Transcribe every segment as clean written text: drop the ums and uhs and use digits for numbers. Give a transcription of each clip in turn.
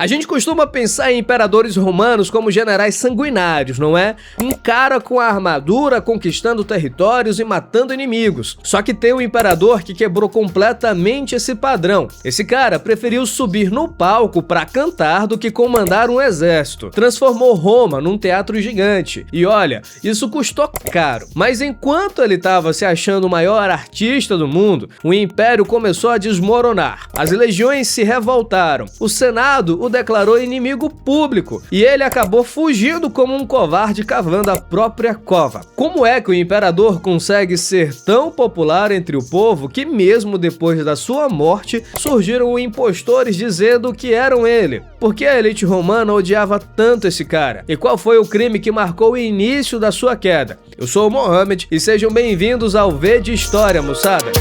A gente costuma pensar em imperadores romanos como generais sanguinários, não é? Um cara com a armadura conquistando territórios e matando inimigos. Só que tem um imperador que quebrou completamente esse padrão. Esse cara preferiu subir no palco para cantar do que comandar um exército. Transformou Roma num teatro gigante. E olha, isso custou caro. Mas enquanto ele estava se achando o maior artista do mundo, o império começou a desmoronar. As legiões se revoltaram. O Senado o declarou inimigo público e ele acabou fugindo como um covarde cavando a própria cova. Como é que o imperador consegue ser tão popular entre o povo que mesmo depois da sua morte surgiram impostores dizendo que eram ele? Por que a elite romana odiava tanto esse cara? E qual foi o crime que marcou o início da sua queda? Eu sou o Mohamed e sejam bem-vindos ao V de História, moçada!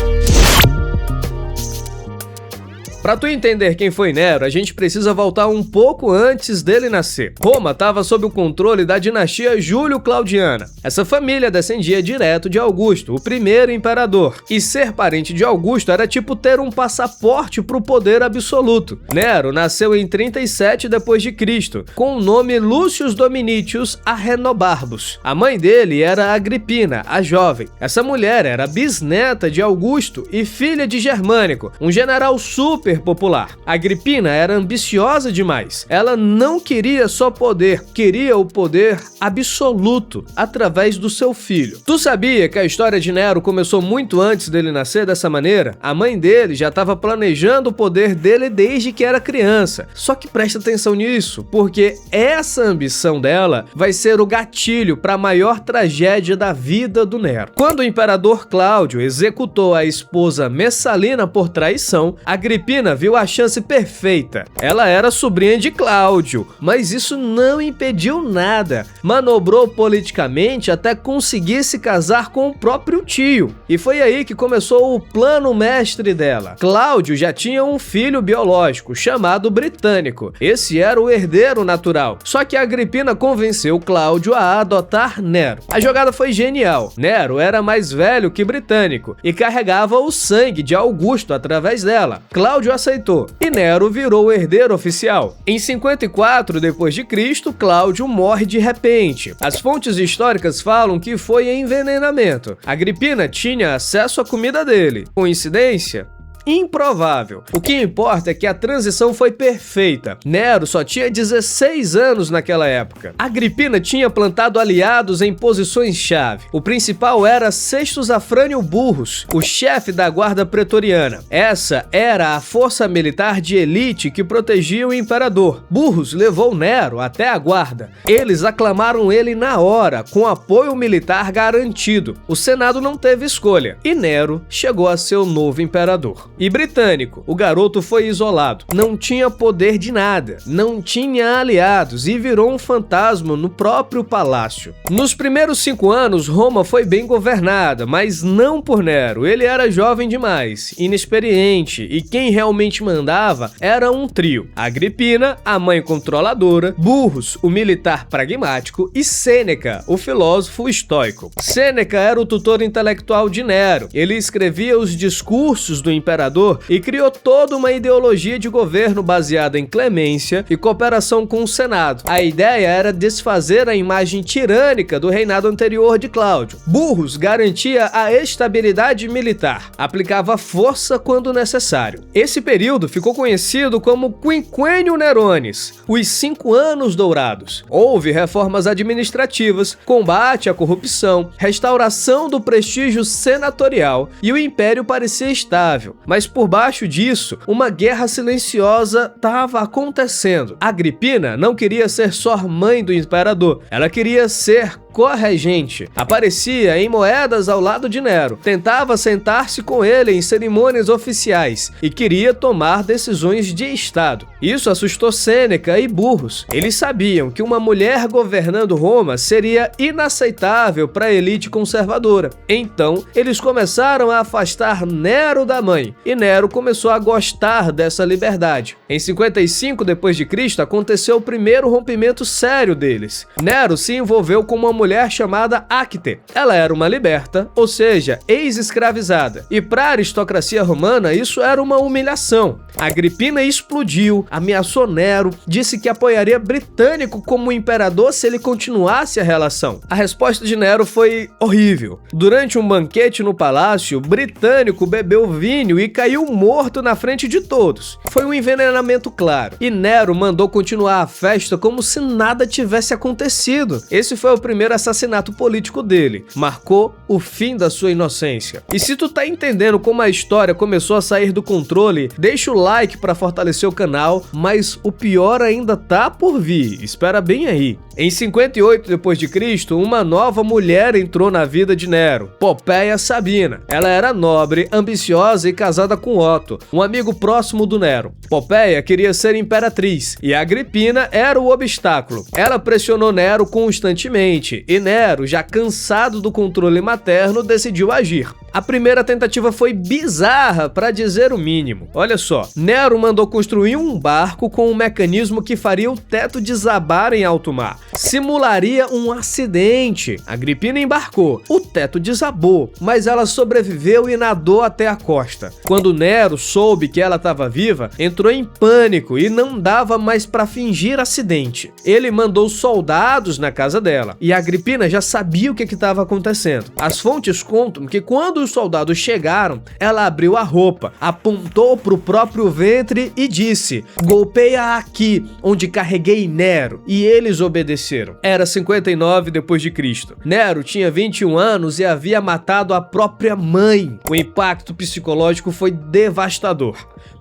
Para tu entender quem foi Nero, a gente precisa voltar um pouco antes dele nascer. Roma estava sob o controle da dinastia Júlio-Claudiana. Essa família descendia direto de Augusto, o primeiro imperador. E ser parente de Augusto era tipo ter um passaporte para o poder absoluto. Nero nasceu em 37 d.C., com o nome Lucius Dominicius Ahenobarbus. A mãe dele era Agripina, a jovem. Essa mulher era bisneta de Augusto e filha de Germânico, um general super popular. Agripina era ambiciosa demais. Ela não queria só poder, queria o poder absoluto através do seu filho. Tu sabia que a história de Nero começou muito antes dele nascer dessa maneira? A mãe dele já estava planejando o poder dele desde que era criança. Só que presta atenção nisso, porque essa ambição dela vai ser o gatilho para a maior tragédia da vida do Nero. Quando o imperador Cláudio executou a esposa Messalina por traição, Agripina viu a chance perfeita. Ela era sobrinha de Cláudio, mas isso não impediu nada. Manobrou politicamente até conseguir se casar com o próprio tio. E foi aí que começou o plano mestre dela. Cláudio já tinha um filho biológico, chamado Britânico. Esse era o herdeiro natural. Só que Agripina convenceu Cláudio a adotar Nero. A jogada foi genial. Nero era mais velho que Britânico e carregava o sangue de Augusto através dela. Cláudio aceitou e Nero virou o herdeiro oficial. Em 54 d.C., Cláudio morre de repente. As fontes históricas falam que foi envenenamento. Agripina tinha acesso à comida dele. Coincidência? Improvável. O que importa é que a transição foi perfeita. Nero só tinha 16 anos naquela época. Agripina tinha plantado aliados em posições-chave. O principal era Sextus Afrânio Burrus, o chefe da guarda pretoriana. Essa era a força militar de elite que protegia o imperador. Burrus levou Nero até a guarda. Eles aclamaram ele na hora, com apoio militar garantido. O Senado não teve escolha e Nero chegou a ser o novo imperador. E Britânico, o garoto foi isolado, não tinha poder de nada, não tinha aliados e virou um fantasma no próprio palácio. Nos primeiros 5 anos, Roma foi bem governada, mas não por Nero. Ele era jovem demais, inexperiente e quem realmente mandava era um trio: Agripina, a mãe controladora, Burrus, o militar pragmático e Sêneca, o filósofo estoico. Sêneca era o tutor intelectual de Nero. Ele escrevia os discursos do imperador e criou toda uma ideologia de governo baseada em clemência e cooperação com o Senado. A ideia era desfazer a imagem tirânica do reinado anterior de Cláudio. Burrus garantia a estabilidade militar, aplicava força quando necessário. Esse período ficou conhecido como Quinquênio Neronis, os 5 anos dourados. Houve reformas administrativas, combate à corrupção, restauração do prestígio senatorial e o império parecia estável. Mas por baixo disso, uma guerra silenciosa estava acontecendo. Agripina não queria ser só mãe do imperador, ela queria ser corregente. Aparecia em moedas ao lado de Nero, tentava sentar-se com ele em cerimônias oficiais e queria tomar decisões de Estado. Isso assustou Sêneca e Burrus. Eles sabiam que uma mulher governando Roma seria inaceitável para a elite conservadora. Então, eles começaram a afastar Nero da mãe e Nero começou a gostar dessa liberdade. Em 55 d.C., aconteceu o primeiro rompimento sério deles. Nero se envolveu com uma mulher mulher chamada Acte. Ela era uma liberta, ou seja, ex-escravizada. E para a aristocracia romana, isso era uma humilhação. Agripina explodiu, ameaçou Nero, disse que apoiaria Britânico como imperador se ele continuasse a relação. A resposta de Nero foi horrível. Durante um banquete no palácio, Britânico bebeu vinho e caiu morto na frente de todos. Foi um envenenamento claro. E Nero mandou continuar a festa como se nada tivesse acontecido. Esse foi o primeiro assassinato político dele. Marcou o fim da sua inocência. E se tu tá entendendo como a história começou a sair do controle, deixa o like para fortalecer o canal, mas o pior ainda tá por vir. Espera bem aí. Em 58 d.C., uma nova mulher entrou na vida de Nero, Popéia Sabina. Ela era nobre, ambiciosa e casada com Otto, um amigo próximo do Nero. Popéia queria ser imperatriz e Agripina era o obstáculo. Ela pressionou Nero constantemente e Nero, já cansado do controle materno, decidiu agir. A primeira tentativa foi bizarra, para dizer o mínimo. Olha só, Nero mandou construir um barco com um mecanismo que faria o teto desabar em alto mar. Simularia um acidente. Agripina embarcou. O teto desabou, mas ela sobreviveu e nadou até a costa. Quando Nero soube que ela estava viva, entrou em pânico e não dava mais para fingir acidente. Ele mandou soldados na casa dela e Agripina já sabia o que estava acontecendo. As fontes contam que quando os soldados chegaram, ela abriu a roupa, apontou para o próprio ventre e disse: "Golpeia aqui, onde carreguei Nero", e eles obedeceram. Era 59 d.C. Nero tinha 21 anos e havia matado a própria mãe. O impacto psicológico foi devastador.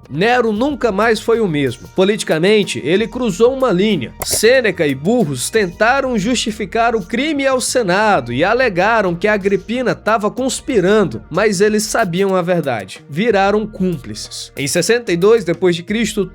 Nero nunca mais foi o mesmo. Politicamente, ele cruzou uma linha. Sêneca e Burrus tentaram justificar o crime ao Senado e alegaram que Agripina estava conspirando, mas eles sabiam a verdade. Viraram cúmplices. Em 62 d.C.,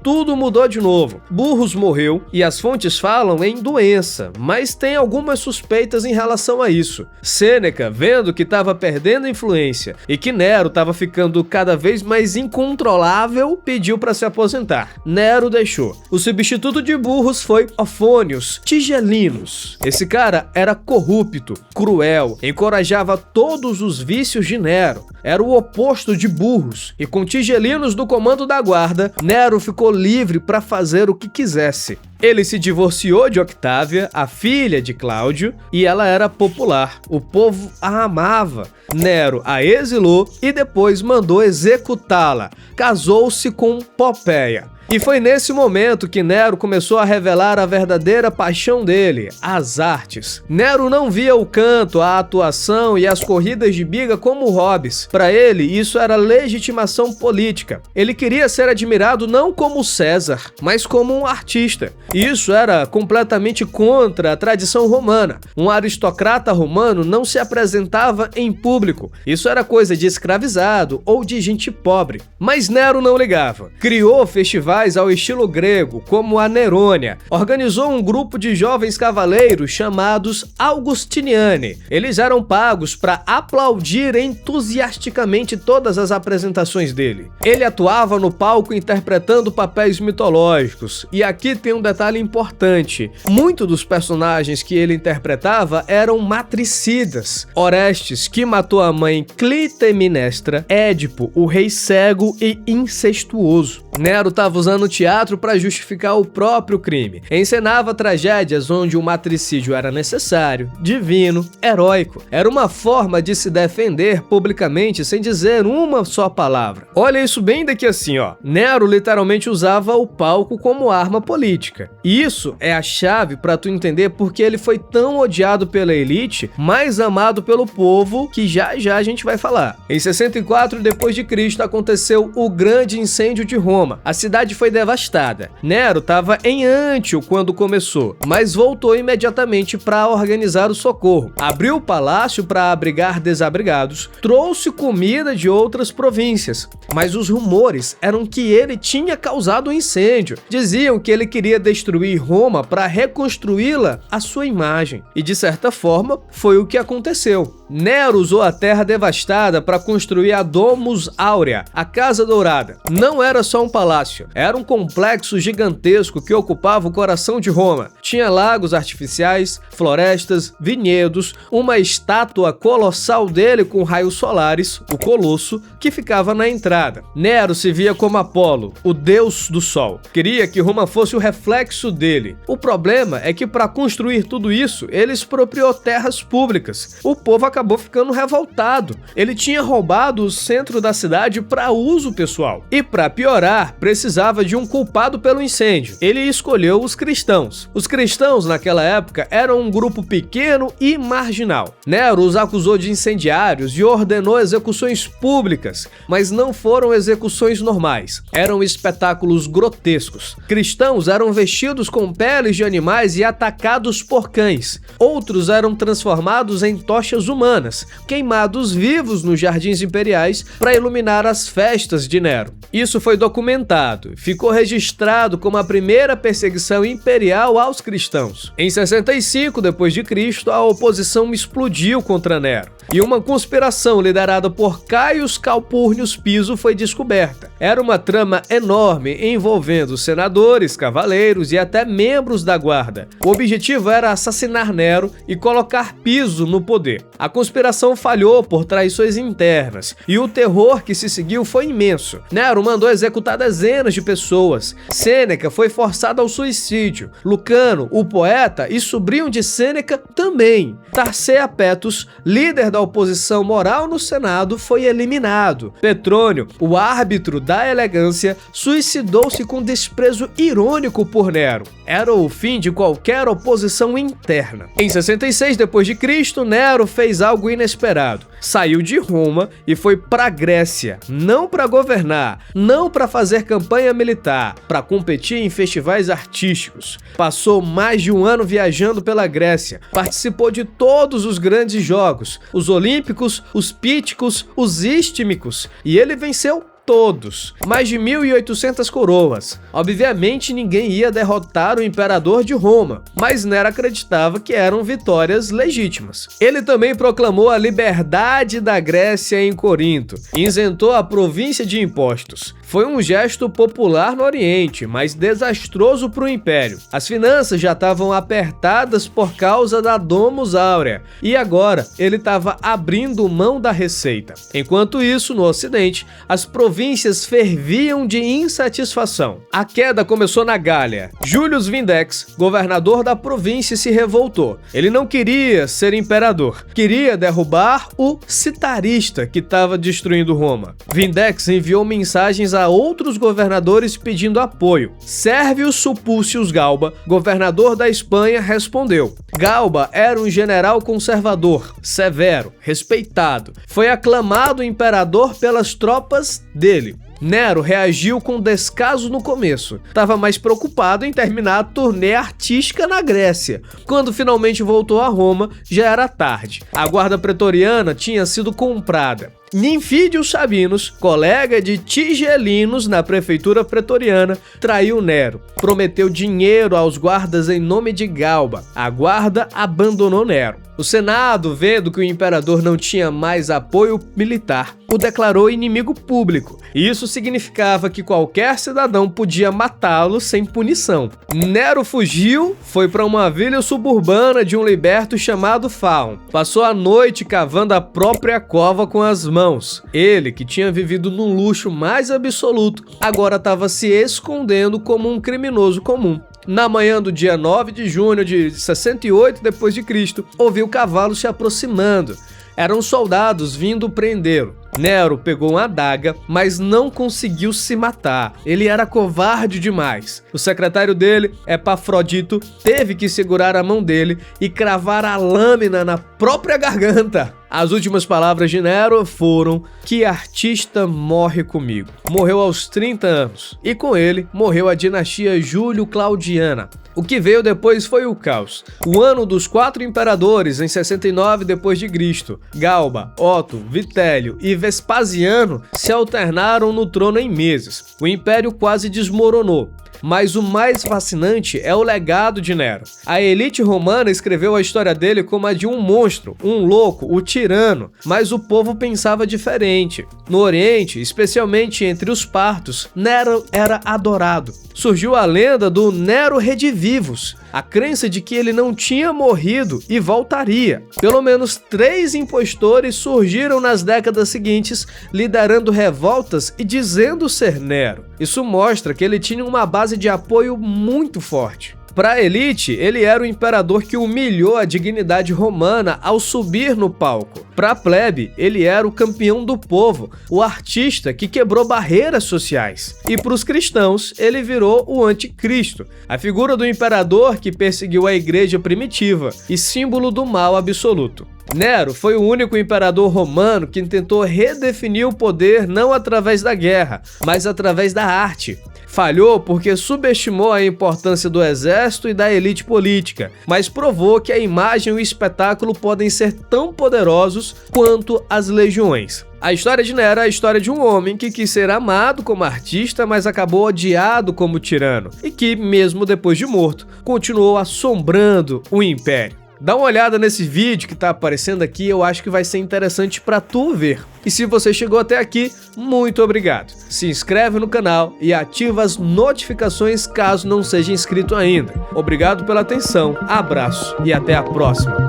tudo mudou de novo. Burrus morreu e as fontes falam em doença, mas tem algumas suspeitas em relação a isso. Sêneca, vendo que estava perdendo influência e que Nero estava ficando cada vez mais incontrolável, pediu para se aposentar. Nero deixou. O substituto de Burrus foi Ofônios Tigelinos. Esse cara era corrupto, cruel, encorajava todos os vícios de Nero. Era o oposto de Burrus. E com Tigelinos do comando da guarda, Nero ficou livre para fazer o que quisesse. Ele se divorciou de Octávia, a filha de Cláudio, e ela era popular. O povo a amava. Nero a exilou e depois mandou executá-la. Casou-se com Popéia. E foi nesse momento que Nero começou a revelar a verdadeira paixão dele, as artes. Nero não via o canto, a atuação e as corridas de biga como hobbies. Para ele, isso era legitimação política. Ele queria ser admirado não como César, mas como um artista. Isso era completamente contra a tradição romana. Um aristocrata romano não se apresentava em público. Isso era coisa de escravizado ou de gente pobre. Mas Nero não ligava. Criou festivais ao estilo grego, como a Nerônia. Organizou um grupo de jovens cavaleiros chamados Augustiniani. Eles eram pagos para aplaudir entusiasticamente todas as apresentações dele. Ele atuava no palco interpretando papéis mitológicos. E aqui tem um detalhe importante. Muitos dos personagens que ele interpretava eram matricidas. Orestes, que matou a mãe Clitemnestra, Édipo, o rei cego e incestuoso. Nero estava usando o teatro para justificar o próprio crime. Encenava tragédias onde o matricídio era necessário, divino, heróico. Era uma forma de se defender publicamente sem dizer uma só palavra. Olha isso bem daqui assim, ó. Nero literalmente usava o palco como arma política. E isso é a chave para tu entender porque ele foi tão odiado pela elite, mais amado pelo povo, que já a gente vai falar. Em 64 d.C. aconteceu o grande incêndio de Roma. A cidade foi devastada. Nero estava em Antio quando começou, mas voltou imediatamente para organizar o socorro. Abriu o palácio para abrigar desabrigados, trouxe comida de outras províncias, mas os rumores eram que ele tinha causado o incêndio. Diziam que ele queria destruir Roma para reconstruí-la à sua imagem. E de certa forma, foi o que aconteceu. Nero usou a terra devastada para construir a Domus Áurea, a Casa Dourada. Não era só um palácio, era um complexo gigantesco que ocupava o coração de Roma. Tinha lagos artificiais, florestas, vinhedos, uma estátua colossal dele com raios solares, o Colosso, que ficava na entrada. Nero se via como Apolo, o deus do sol. Queria que Roma fosse o reflexo dele. O problema é que para construir tudo isso, ele expropriou terras públicas. O povo acabou ficando revoltado. Ele tinha roubado o centro da cidade para uso pessoal. E para piorar, precisava de um culpado pelo incêndio. Ele escolheu os cristãos. Os cristãos naquela época eram um grupo pequeno e marginal. Nero os acusou de incendiários e ordenou execuções públicas, mas não foram execuções normais. Eram espetáculos grotescos. Cristãos eram vestidos com peles de animais e atacados por cães. Outros eram transformados em tochas humanas, queimados vivos nos jardins imperiais para iluminar as festas de Nero. Isso foi documentado, ficou registrado como a primeira perseguição imperial aos cristãos. Em 65 d.C., a oposição explodiu contra Nero e uma conspiração liderada por Caius Calpurnius Piso foi descoberta. Era uma trama enorme envolvendo senadores, cavaleiros e até membros da guarda. O objetivo era assassinar Nero e colocar Piso no poder. A conspiração falhou por traições internas e o terror que se seguiu foi imenso. Nero mandou executar dezenas de pessoas. Sêneca foi forçado ao suicídio. Lucano, o poeta e sobrinho de Sêneca, também. Tarseia Petus, líder da oposição moral no Senado, foi eliminado. Petrônio, o árbitro da elegância, suicidou-se com desprezo irônico por Nero. Era o fim de qualquer oposição interna. Em 66 d.C., Nero fez algo inesperado. Saiu de Roma e foi para Grécia, não para governar, não para fazer campanha militar, para competir em festivais artísticos. Passou mais de um ano viajando pela Grécia, participou de todos os grandes jogos, os olímpicos, os píticos, os istmicos, e ele venceu todos. Mais de 1.800 coroas. Obviamente ninguém ia derrotar o imperador de Roma, mas Nero acreditava que eram vitórias legítimas. Ele também proclamou a liberdade da Grécia em Corinto e isentou a província de impostos. Foi um gesto popular no Oriente, mas desastroso para o Império. As finanças já estavam apertadas por causa da Domus Áurea, e agora ele estava abrindo mão da receita. Enquanto isso, no Ocidente, as províncias ferviam de insatisfação. A queda começou na Gália. Július Vindex, governador da província, se revoltou. Ele não queria ser imperador, queria derrubar o citarista que estava destruindo Roma. Vindex enviou mensagens a outros governadores pedindo apoio. Servius Sulpicius Galba, governador da Espanha, respondeu. Galba era um general conservador, severo, respeitado. Foi aclamado imperador pelas tropas dele. Nero reagiu com descaso no começo. Estava mais preocupado em terminar a turnê artística na Grécia. Quando finalmente voltou a Roma, já era tarde. A guarda pretoriana tinha sido comprada. Ninfídio Sabinus, colega de Tigelinos na prefeitura pretoriana, traiu Nero. Prometeu dinheiro aos guardas em nome de Galba. A guarda abandonou Nero. O Senado, vendo que o imperador não tinha mais apoio militar, o declarou inimigo público. Isso significava que qualquer cidadão podia matá-lo sem punição. Nero fugiu, foi para uma vila suburbana de um liberto chamado Faon. Passou a noite cavando a própria cova com as mãos. Ele, que tinha vivido num luxo mais absoluto, agora estava se escondendo como um criminoso comum. Na manhã do dia 9 de junho de 68 d.C., ouviu cavalos se aproximando. Eram soldados vindo prendê-lo. Nero pegou uma adaga, mas não conseguiu se matar. Ele era covarde demais. O secretário dele, Epafrodito, teve que segurar a mão dele e cravar a lâmina na própria garganta. As últimas palavras de Nero foram: "Que artista morre comigo." Morreu aos 30 anos. E com ele, morreu a dinastia Júlio-Claudiana. O que veio depois foi o caos. O ano dos 4 imperadores, em 69 d.C., Galba, Otto, Vitélio e Vespasiano se alternaram no trono em meses. O império quase desmoronou. Mas o mais fascinante é o legado de Nero. A elite romana escreveu a história dele como a de um monstro, um louco, o tirano, mas o povo pensava diferente. No Oriente, especialmente entre os partos, Nero era adorado. Surgiu a lenda do Nero Redivivus, a crença de que ele não tinha morrido e voltaria. Pelo menos 3 impostores surgiram nas décadas seguintes, liderando revoltas e dizendo ser Nero. Isso mostra que ele tinha uma base de apoio muito forte. Para a elite, ele era o imperador que humilhou a dignidade romana ao subir no palco. Para a plebe, ele era o campeão do povo, o artista que quebrou barreiras sociais. E para os cristãos, ele virou o anticristo, a figura do imperador que perseguiu a igreja primitiva e símbolo do mal absoluto. Nero foi o único imperador romano que tentou redefinir o poder não através da guerra, mas através da arte. Falhou porque subestimou a importância do exército e da elite política, mas provou que a imagem e o espetáculo podem ser tão poderosos quanto as legiões. A história de Nero é a história de um homem que quis ser amado como artista, mas acabou odiado como tirano, e que, mesmo depois de morto, continuou assombrando o império. Dá uma olhada nesse vídeo que tá aparecendo aqui, eu acho que vai ser interessante para tu ver. E se você chegou até aqui, muito obrigado. Se inscreve no canal e ativa as notificações caso não seja inscrito ainda. Obrigado pela atenção, abraço e até a próxima.